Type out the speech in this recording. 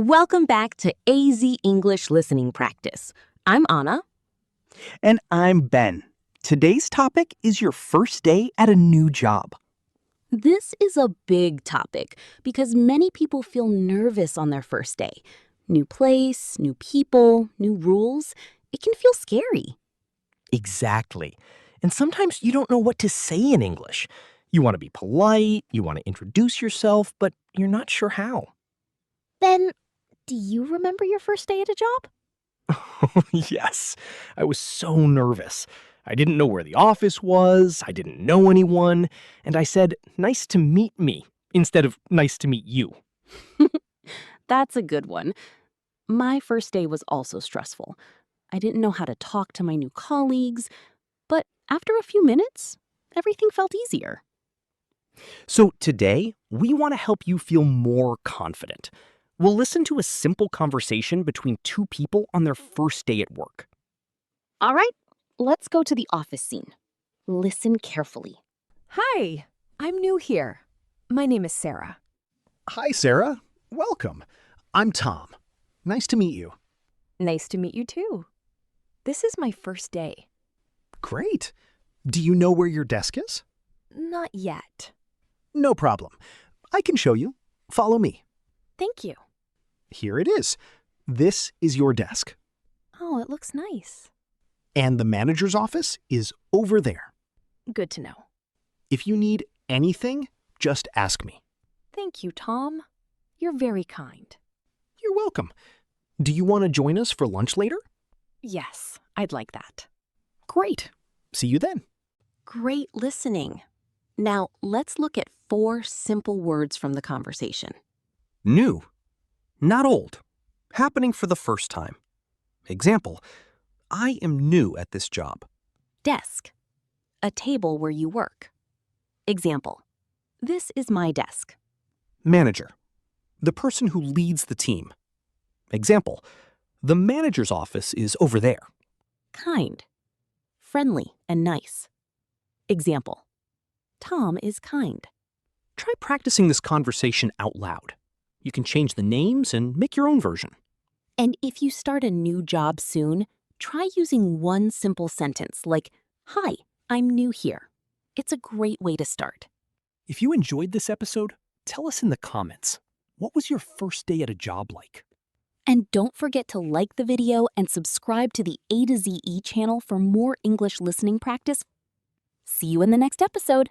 Welcome back to AZE English Listening Practice. I'm Anna. And I'm Ben. Today's topic is your first day at a new job. This is a big topic because many people feel nervous on their first day. New place, new people, new rules. It can feel scary. Exactly. And sometimes you don't know what to say in English. You want to be polite, you want to introduce yourself, but you're not sure how. Ben, do you remember your first day at a job? Oh, yes. I was so nervous. I didn't know where the office was, I didn't know anyone, and I said, "Nice to meet me," instead of "nice to meet you." That's a good one. My first day was also stressful. I didn't know how to talk to my new colleagues, but after a few minutes, everything felt easier. So today, we want to help you feel more confident. We'll listen to a simple conversation between two people on their first day at work. All right, let's go to the office scene. Listen carefully. Hi, I'm new here. My name is Sarah. Hi, Sarah. Welcome. I'm Tom. Nice to meet you. Nice to meet you too. This is my first day. Great. Do you know where your desk is? Not yet. No problem. I can show you. Follow me. Thank you. Here it is. This is your desk. Oh, it looks nice. And the manager's office is over there. Good to know. If you need anything, just ask me. Thank you, Tom. You're very kind. You're welcome. Do you want to join us for lunch later? Yes, I'd like that. Great. See you then. Great listening. Now, let's look at 4 simple words from the conversation. New. Not old. Happening for the first time. Example, I am new at this job. Desk. A table where you work. Example, this is my desk. Manager. The person who leads the team. Example, the manager's office is over there. Kind. Friendly and nice. Example, Tom is kind. Try practicing this conversation out loud. You can change the names and make your own version. And if you start a new job soon, try using one simple sentence like, "Hi, I'm new here." It's a great way to start. If you enjoyed this episode, tell us in the comments. What was your first day at a job like? And don't forget to like the video and subscribe to the A to ZE channel for more English listening practice. See you in the next episode.